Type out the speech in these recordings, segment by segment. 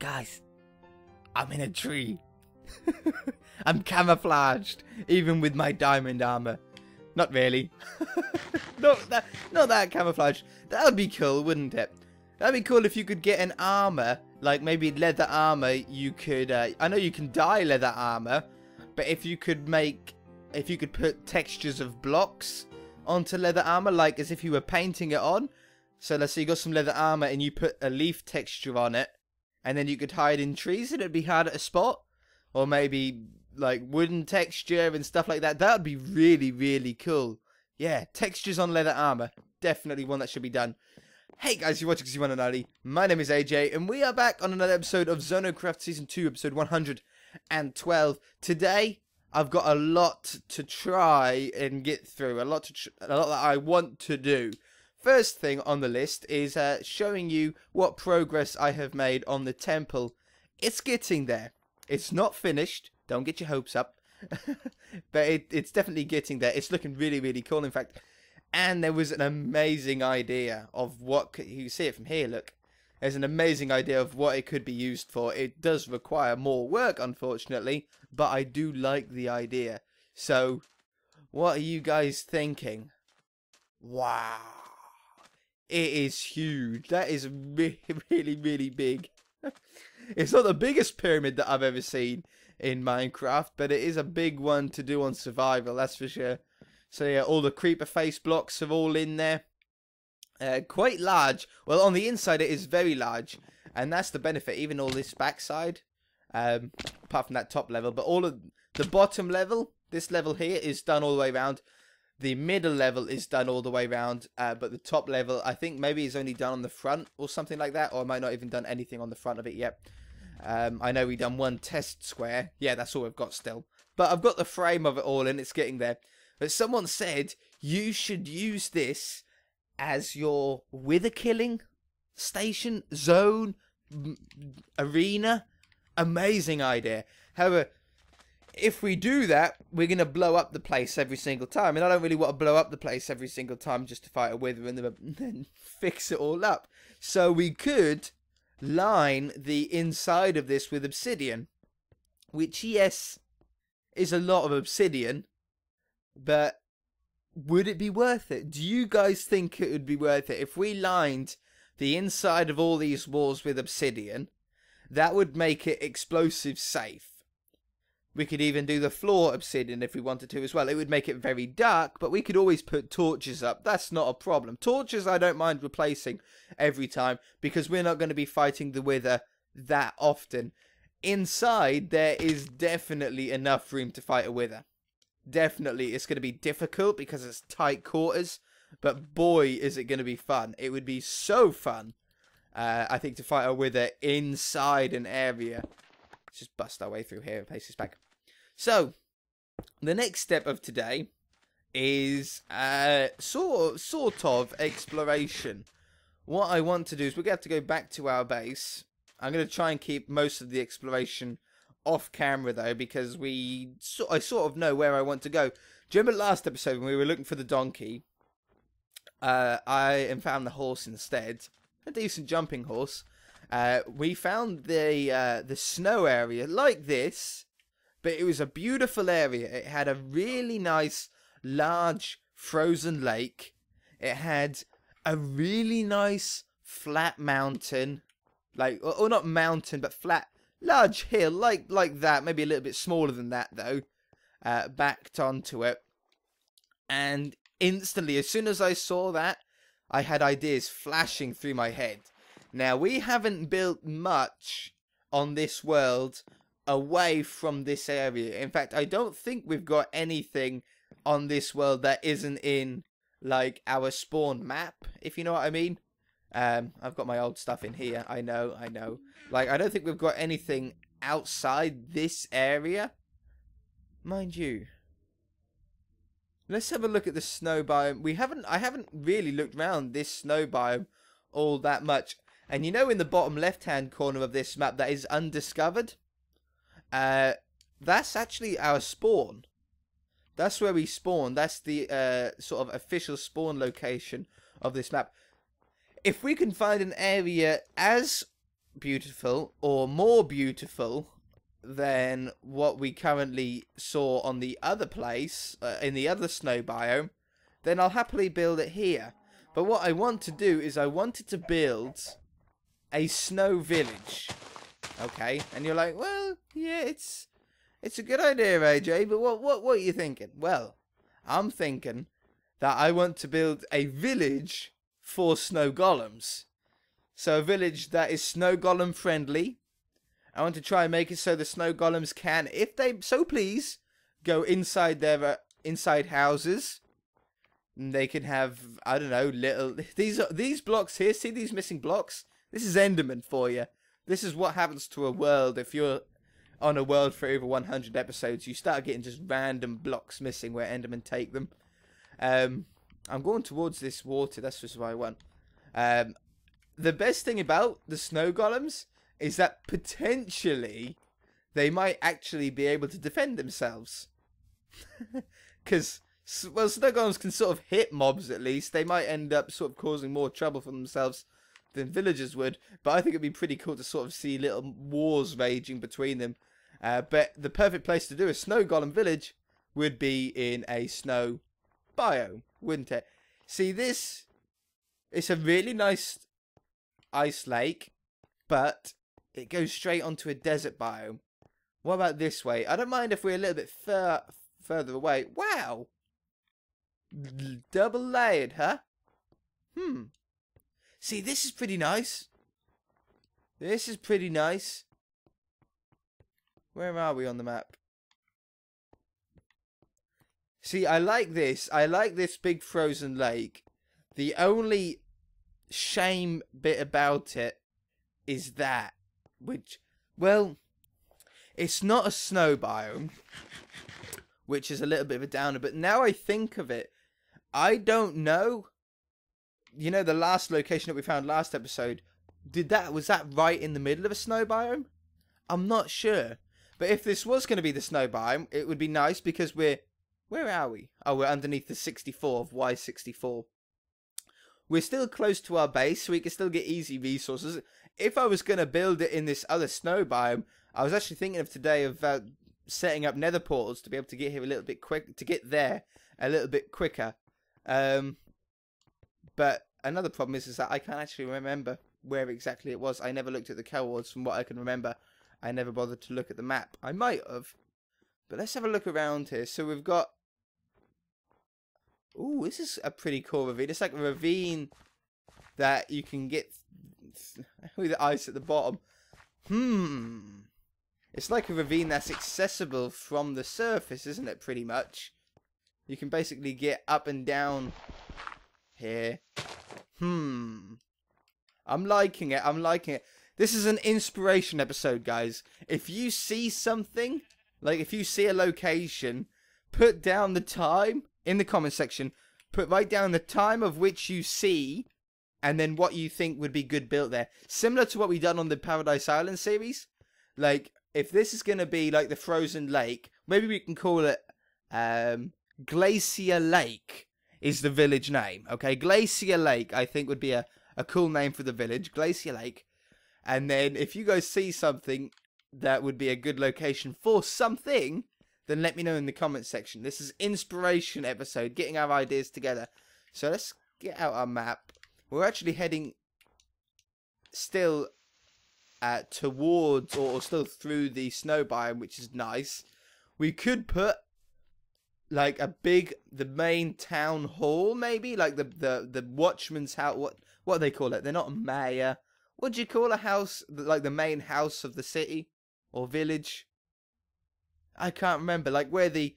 Guys, I'm in a tree. I'm camouflaged, even with my diamond armor. Not really. not that camouflage. That would be cool, wouldn't it? That'd be cool if you could get an armor, like maybe leather armor. You could, I know you can dye leather armor, but if you could put textures of blocks onto leather armor, like as if you were painting it on. So let's say you got some leather armor and you put a leaf texture on it, and then you could hide in trees and it'd be hard to spot. Or maybe like wooden texture and stuff like that. That would be really, really cool. Yeah, textures on leather armor. Definitely one that should be done. Hey guys, you're watching Z112. My name is AJ, and we are back on another episode of ZONOCraft Season 2, episode 112. Today, I've got a lot to try and get through. A lot that I want to do. First thing on the list is showing you what progress I have made on the temple. It's getting there. It's not finished. Don't get your hopes up. But it's definitely getting there. It's looking really, really cool, in fact. And there was an amazing idea of what... You see it from here, look. There's an amazing idea of what it could be used for. It does require more work, unfortunately. But I do like the idea. So, what are you guys thinking? Wow. It is huge. That is really, really, really big. It's not the biggest pyramid that I've ever seen in Minecraft, but it is a big one to do on survival, that's for sure. So yeah, all the creeper face blocks are all in there. Quite large. Well, on the inside it is very large, and that's the benefit. Even all this backside, apart from that top level, but all of the bottom level, this level here, is done all the way around. The middle level is done all the way around, but the top level, I think maybe is only done on the front or something like that, or I might not even done anything on the front of it yet. I know we've done one test square. Yeah, that's all we've got still. But I've got the frame of it all, and it's getting there. But someone said you should use this as your wither killing station, zone, arena. Amazing idea. However, if we do that, we're going to blow up the place every single time. And I don't really want to blow up the place every single time just to fight a wither and then fix it all up. So we could line the inside of this with obsidian. Which, yes, is a lot of obsidian. But would it be worth it? Do you guys think it would be worth it? If we lined the inside of all these walls with obsidian, that would make it explosive safe. We could even do the floor obsidian if we wanted to as well. It would make it very dark, but we could always put torches up. That's not a problem. Torches I don't mind replacing every time, because we're not going to be fighting the wither that often. Inside, there is definitely enough room to fight a wither. Definitely, it's going to be difficult because it's tight quarters, but boy, is it going to be fun. It would be so fun, I think, to fight a wither inside an area. Let's just bust our way through here and place this back. So, the next step of today is sort of exploration. What I want to do is we're going to have to go back to our base. I'm going to try and keep most of the exploration off camera though, because I sort of know where I want to go. Do you remember last episode when we were looking for the donkey? I found the horse instead. A decent jumping horse. We found the snow area like this, but it was a beautiful area. It had a really nice large frozen lake. It had a really nice flat mountain, like, or not mountain, but flat, large hill, like that, maybe a little bit smaller than that though, backed onto it. And instantly, as soon as I saw that, I had ideas flashing through my head. Now, we haven't built much on this world away from this area. In fact, I don't think we've got anything on this world that isn't in, like, our spawn map, if you know what I mean. I've got my old stuff in here. I know. Like, I don't think we've got anything outside this area. Mind you. Let's have a look at the snow biome. I haven't really looked around this snow biome all that much. And you know, in the bottom left-hand corner of this map that is undiscovered? That's actually our spawn. That's where we spawn. That's the sort of official spawn location of this map. If we can find an area as beautiful or more beautiful than what we currently saw on the other place, in the other snow biome, then I'll happily build it here. But what I want to do is I wanted to build a snow village. Okay, and you're like, well, yeah, it's a good idea, AJ, but what are you thinking? Well, I'm thinking that I want to build a village for snow golems. So a village that is snow golem friendly. I want to try and make it so the snow golems can, if they so please, go inside their inside houses. And they can have, I don't know, little these blocks here. See these missing blocks? This is Enderman for you. This is what happens to a world if you're on a world for over 100 episodes. You start getting just random blocks missing where Endermen take them. I'm going towards this water. That's just what I want. The best thing about the snow golems is that potentially they might actually be able to defend themselves. Because, well, snow golems can sort of hit mobs at least. They might end up sort of causing more trouble for themselves than villagers would. But I think it'd be pretty cool to sort of see little wars raging between them. But the perfect place to do a snow golem village would be in a snow biome, wouldn't it? See, this, it's a really nice ice lake, but it goes straight onto a desert biome. What about this way? I don't mind if we're a little bit further away. Wow! Double layered, huh? See, this is pretty nice. This is pretty nice. Where are we on the map? See, I like this. I like this big frozen lake. The only shame bit about it is that, which, well, it's not a snow biome, which is a little bit of a downer, but now I think of it, I don't know, you know, the last location that we found last episode, was that right in the middle of a snow biome? I'm not sure, but if this was going to be the snow biome, it would be nice because where are we? Oh, we're underneath the 64 of Y64. We're still close to our base, so we can still get easy resources. If I was going to build it in this other snow biome, I was actually thinking of today about setting up nether portals to be able to get here a little bit quick, to get there a little bit quicker. But another problem is that I can't actually remember where exactly it was. I never looked at the coordinates from what I can remember. I never bothered to look at the map. I might have. But let's have a look around here. So we've got... Ooh, this is a pretty cool ravine. It's like a ravine that you can get with the ice at the bottom. It's like a ravine that's accessible from the surface, isn't it, pretty much? You can basically get up and down here. I'm liking it. I'm liking it. This is an inspiration episode, guys. If you see something, like if you see a location, put down the time in the comment section. Write down the time of which you see, and then what you think would be good built there. Similar to what we done on the Paradise Island series. Like, if this is going to be like the frozen lake, maybe we can call it Glacia Lake is the village name. Okay, Glacia Lake I think would be a cool name for the village. Glacia Lake. And then if you guys see something that would be a good location for something, then let me know in the comment section. This is inspiration episode, getting our ideas together. So let's get out our map. We're actually heading still towards, or still through the snow biome, which is nice. We could put like the main town hall, maybe, like the watchman's house. What do they call it? They're not a mayor. What do you call a house, like the main house of the city or village? I can't remember. Like where the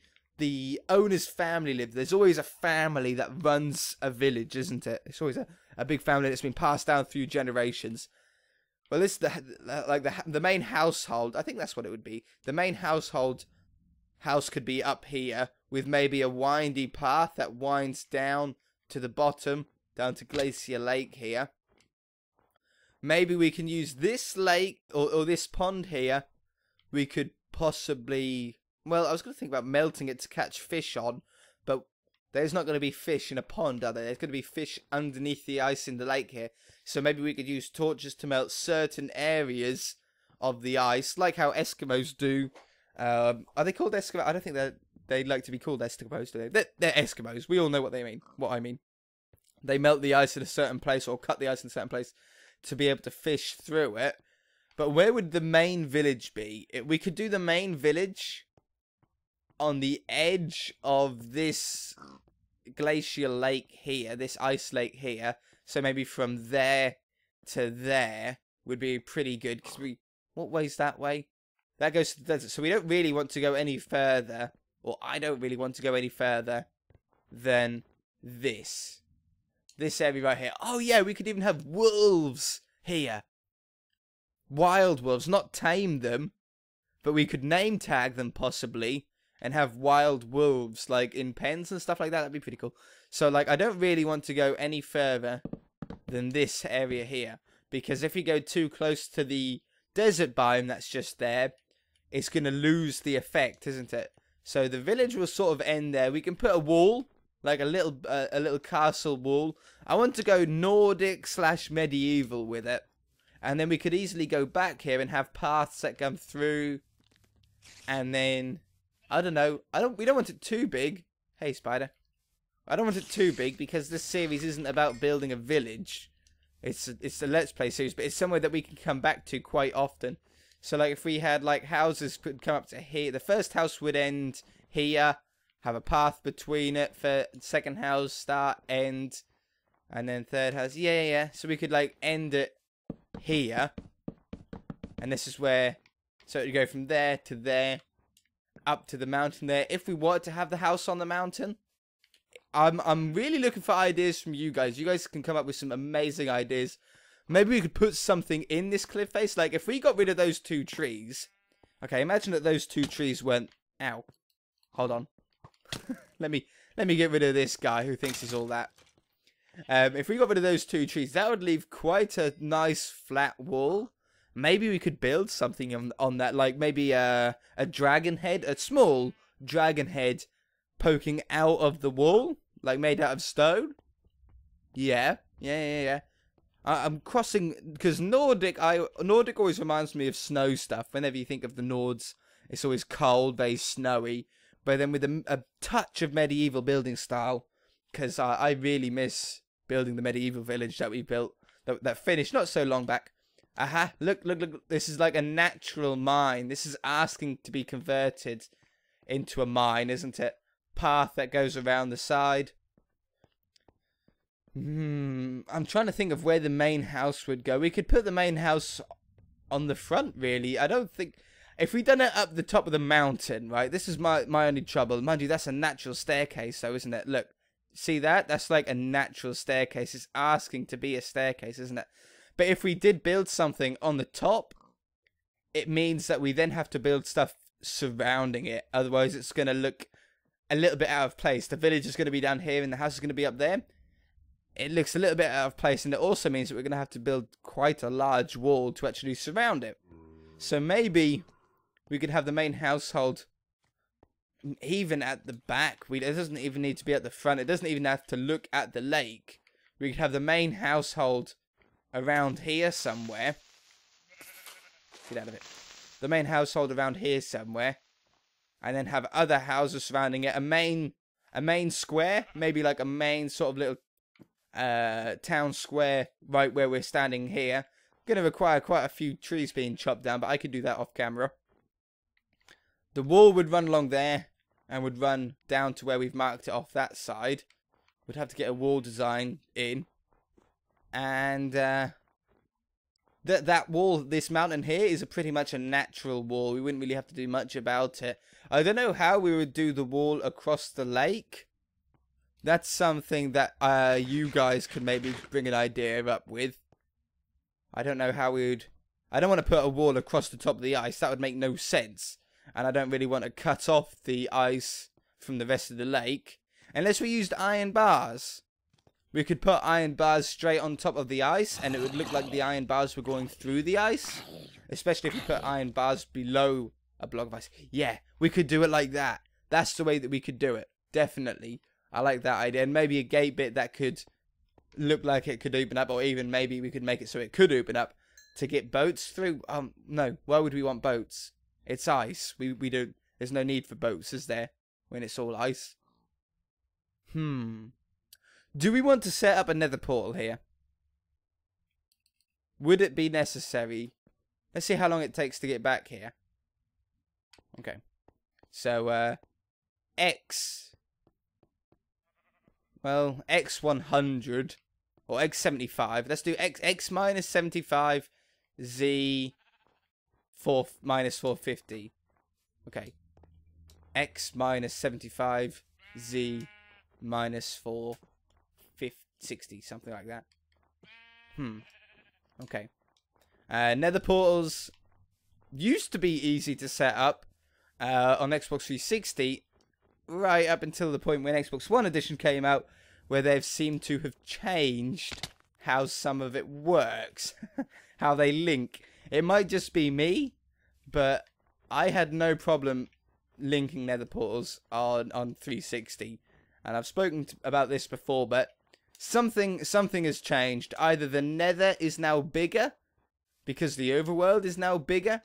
owner's family live. There's always a family that runs a village, isn't it? It's always a big family that's been passed down through generations. Well, this the main household. I think that's what it would be. The main house could be up here with maybe a windy path that winds down to the bottom, down to Glacia Lake here. Maybe we can use this lake or this pond here. We could possibly... Well, I was going to think about melting it to catch fish on. But There's not going to be fish in a pond, are there? There's going to be fish underneath the ice in the lake here. So maybe we could use torches to melt certain areas of the ice, like how Eskimos do. Are they called Eskimos? I don't think they like to be called Eskimos, do they? They're Eskimos. We all know what they mean. What I mean. They melt the ice in a certain place, or cut the ice in a certain place to be able to fish through it. But where would the main village be? We could do the main village on the edge of this glacial lake here, this ice lake here. So maybe from there to there would be pretty good. Because what way's that way? That goes to the desert. So we don't really want to go any further, or I don't really want to go any further than this. This area right here. Oh yeah, we could even have wolves here. Wild wolves, not tame them, but we could name tag them possibly. And have wild wolves, like, in pens and stuff like that. That'd be pretty cool. So, like, I don't really want to go any further than this area here. Because if we go too close to the desert biome that's just there, it's going to lose the effect, isn't it? So, the village will sort of end there. We can put a wall, like a little castle wall. I want to go Nordic / medieval with it. And then we could easily go back here and have paths that come through. And then... I don't know. We don't want it too big. Hey, spider. I don't want it too big because this series isn't about building a village. It's a Let's Play series, but it's somewhere that we can come back to quite often. So, like, if we had, like, houses could come up to here. The first house would end here. Have a path between it for second house, start, end. And then third house. Yeah. So we could, like, end it here. And this is where... So it would go from there to there. Up to the mountain there. If we wanted to have the house on the mountain, I'm really looking for ideas from you guys. You guys can come up with some amazing ideas. Maybe we could put something in this cliff face. Like if we got rid of those 2 trees. Okay, imagine that those 2 trees went. Ow. Hold on. let me get rid of this guy who thinks he's all that. If we got rid of those 2 trees, that would leave quite a nice flat wall. Maybe we could build something on that, like maybe a dragon head, a small dragon head poking out of the wall, like made out of stone. Yeah. I'm crossing, because Nordic always reminds me of snow stuff. Whenever you think of the Nords, it's always cold, very snowy, but then with a touch of medieval building style, because I really miss building the medieval village that we built, that finished not so long back. Aha, look, this is like a natural mine. This is asking to be converted into a mine, isn't it? Path that goes around the side. I'm trying to think of where the main house would go. We could put the main house on the front, really. I don't think... If we done it up the top of the mountain, right? This is my only trouble. Mind you, that's a natural staircase, though, isn't it? Look, see that? That's like a natural staircase. It's asking to be a staircase, isn't it? But if we did build something on the top, it means that we then have to build stuff surrounding it. Otherwise, it's going to look a little bit out of place. The village is going to be down here and the house is going to be up there. It looks a little bit out of place. And it also means that we're going to have to build quite a large wall to actually surround it. So maybe we could have the main household even at the back. It doesn't even need to be at the front. It doesn't even have to look at the lake. We could have the main household... around here somewhere. Get out of it. The main household around here somewhere. And then have other houses surrounding it. A main square. Maybe like a main sort of little town square right where we're standing here. Going to require quite a few trees being chopped down, but I could do that off camera. The wall would run along there and would run down to where we've marked it off that side. We'd have to get a wall design in. And that wall, this mountain here, is pretty much a natural wall. We wouldn't really have to do much about it. I don't know how we would do the wall across the lake. That's something that you guys could maybe bring an idea up with. I don't know how we would... I don't want to put a wall across the top of the ice. That would make no sense. And I don't really want to cut off the ice from the rest of the lake. Unless we used iron bars. We could put iron bars straight on top of the ice, and it would look like the iron bars were going through the ice. Especially if we put iron bars below a block of ice. Yeah, we could do it like that. That's the way that we could do it. Definitely. I like that idea. And maybe a gate bit that could look like it could open up, or even maybe we could make it so it could open up to get boats through. No. Why would we want boats? It's ice. We don't. There's no need for boats, is there? When it's all ice. Do we want to set up a nether portal here? Would it be necessary? Let's see how long it takes to get back here. Okay. So, X. Well, X100. Or X75. Let's do X minus 75. Z minus 450. Okay. X minus 75. Z minus 460. Something like that. Okay. Nether portals used to be easy to set up on Xbox 360, right up until the point when Xbox One Edition came out, where they've seemed to have changed how some of it works, how they link. It might just be me, but I had no problem linking nether portals on 360, and I've spoken about this before, but something has changed. Either the nether is now bigger, because the overworld is now bigger,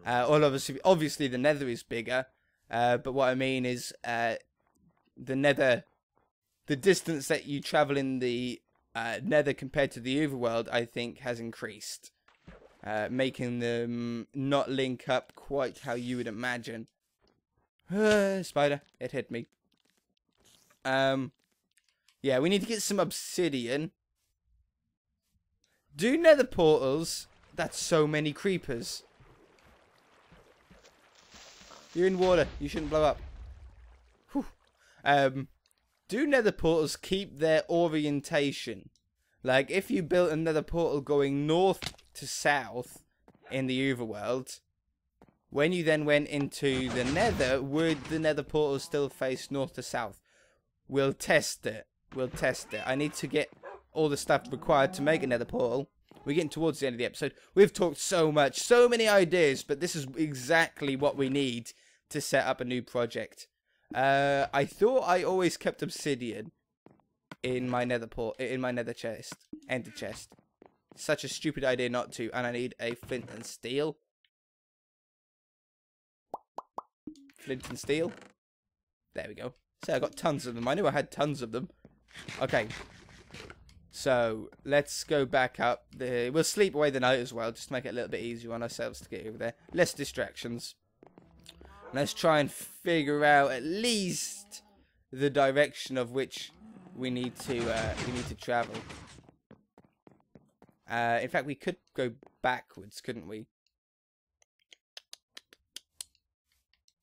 or obviously the nether is bigger, but what I mean is the nether, the distance that you travel in the nether compared to the overworld, I think has increased, making them not link up quite how you would imagine. Spider, it hit me. Yeah, we need to get some obsidian. Do nether portals... That's so many creepers. You're in water. You shouldn't blow up. Whew. Do nether portals keep their orientation? Like, if you built a nether portal going north to south in the overworld, when you then went into the nether, would the nether portal still face north to south? We'll test it. We'll test it. I need to get all the stuff required to make a nether portal. We're getting towards the end of the episode. We've talked so much, so many ideas, but this is exactly what we need to set up a new project. I thought I always kept obsidian in my nether chest, ender chest. Such a stupid idea not to, and I need a flint and steel. Flint and steel. There we go. So I got tons of them. I knew I had tons of them. Okay. So, let's go back up. We'll sleep away the night as well, just to make it a little bit easier on ourselves to get over there. Less distractions. Let's try and figure out at least the direction of which we need to travel. In fact, we could go backwards, couldn't we?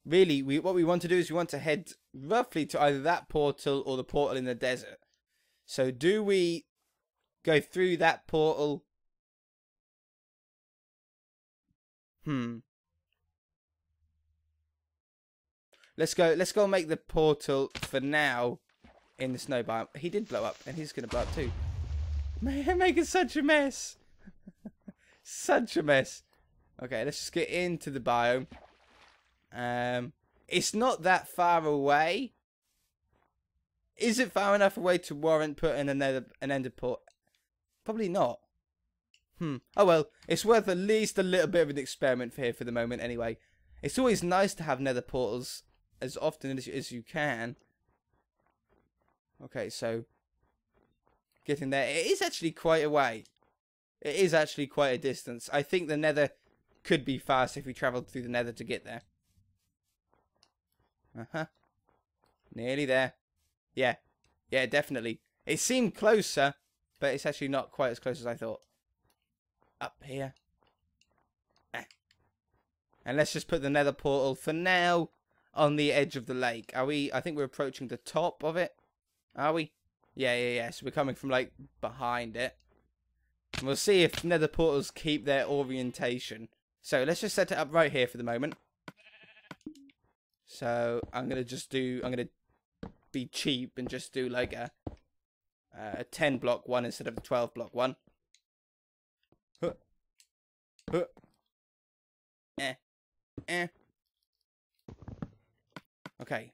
Really, what we want to do is we want to head roughly to either that portal or the portal in the desert. So, do we go through that portal? Let's go make the portal for now in the snow biome. He did blow up, and he's gonna blow up too. Man, making such a mess. Such a mess. Okay, let's just get into the biome. It's not that far away. Is it far enough away to warrant putting an ender portal? Probably not. Oh well, it's worth at least a little bit of an experiment for here for the moment anyway. It's always nice to have nether portals as often as you can. Okay, so getting there. It is actually quite a way. It is actually quite a distance. I think the nether could be fast if we travelled through the nether to get there. Nearly there. Yeah. Yeah, definitely. It seemed closer, but it's actually not quite as close as I thought. Up here. And let's just put the nether portal for now on the edge of the lake. Are we? I think we're approaching the top of it. Are we? Yeah. So we're coming from like behind it. And we'll see if nether portals keep their orientation. So let's just set it up right here for the moment. So I'm gonna be cheap and just do like a 10 block one instead of a 12 block one. Okay,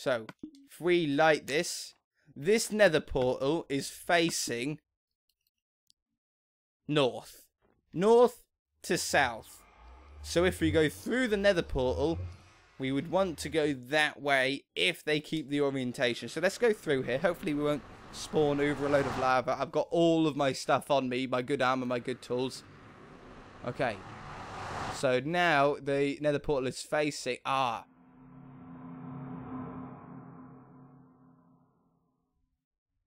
So, if we light this nether portal is facing north. North to south. So if we go through the nether portal, we would want to go that way if they keep the orientation. So let's go through here. Hopefully we won't spawn over a load of lava. I've got all of my stuff on me. My good armor, my good tools. Okay. So now the nether portal is facing...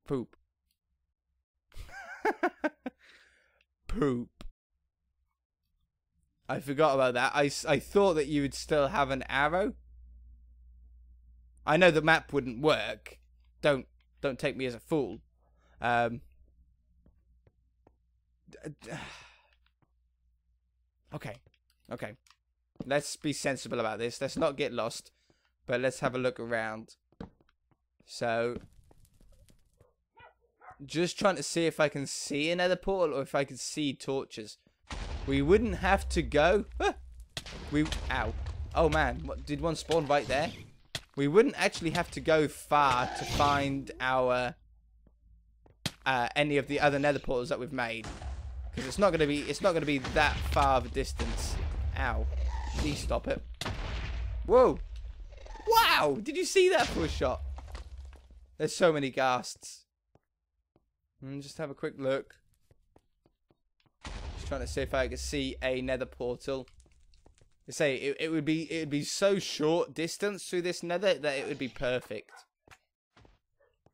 Poop. Poop. I forgot about that. I thought that you would still have an arrow. I know the map wouldn't work. Don't take me as a fool. Okay. Okay. Let's be sensible about this. Let's not get lost. But let's have a look around. So... just trying to see if I can see another portal or if I can see torches. We wouldn't have to go... Ow. Oh man, what, did one spawn right there? We wouldn't actually have to go far to find our... any of the other nether portals that we've made. Because it's not going to be that far of a distance. Ow. Please stop it. Whoa. Wow, did you see that for a shot? There's so many ghasts. Just have a quick look. Just trying to see if I can see a nether portal. I say it would be so short distance through this nether that it would be perfect.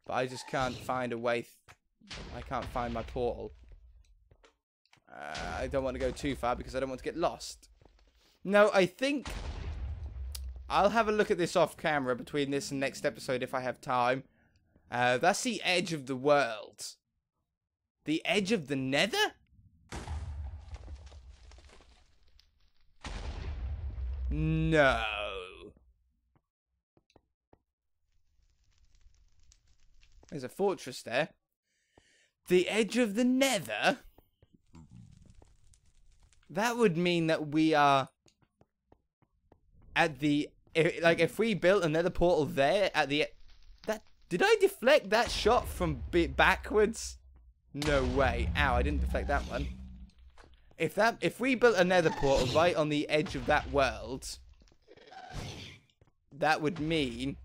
But I just can't find a way. I can't find my portal. I don't want to go too far because I don't want to get lost. No, I think I'll have a look at this off camera between this and next episode if I have time. That's the edge of the world. The edge of the nether? No. There's a fortress there. The edge of the nether? That would mean that we are at the... like, if we built a nether portal there at the... Did I deflect that shot from backwards? No way. Ow, I didn't deflect that one. If we built a nether portal right on the edge of that world, that would mean...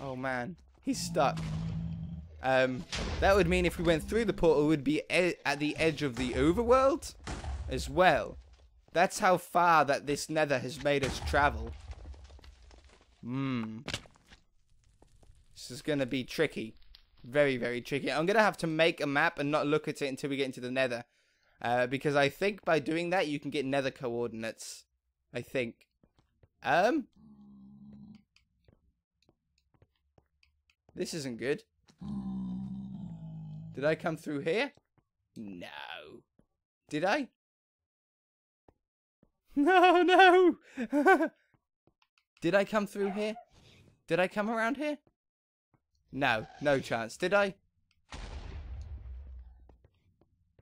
Oh man, he's stuck. That would mean if we went through the portal, we'd be at the edge of the overworld as well. That's how far that this nether has made us travel. This is going to be tricky. Very, very tricky. I'm going to have to make a map and not look at it until we get into the nether. Because I think by doing that, you can get nether coordinates. I think. This isn't good. Did I come through here? No. Did I? No, no. Did I come through here? Did I come around here? No, no chance. Did I?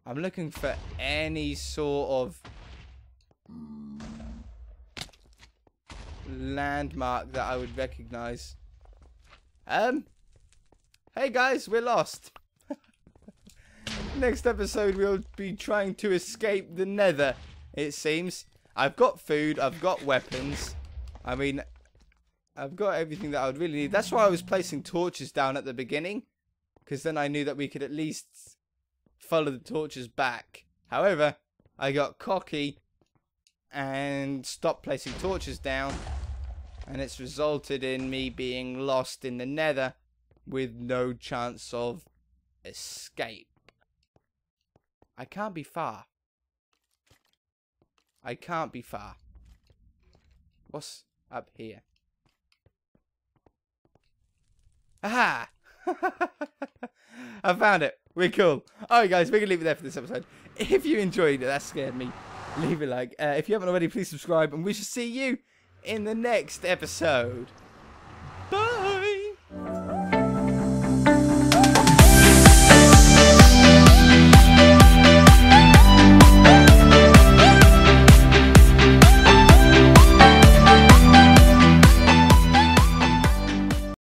I'm looking for any sort of landmark that I would recognize. Hey guys, we're lost. Next episode we'll be trying to escape the nether, it seems. I've got food, I've got weapons. I mean, I've got everything that I would really need. That's why I was placing torches down at the beginning. Because then I knew that we could at least follow the torches back. However, I got cocky and stopped placing torches down. And it's resulted in me being lost in the nether with no chance of escape. I can't be far. I can't be far. What's up here? Aha! I found it. We're cool. Alright guys, we're going to leave it there for this episode. If you enjoyed it, that scared me, leave a like. If you haven't already, please subscribe. And we shall see you in the next episode.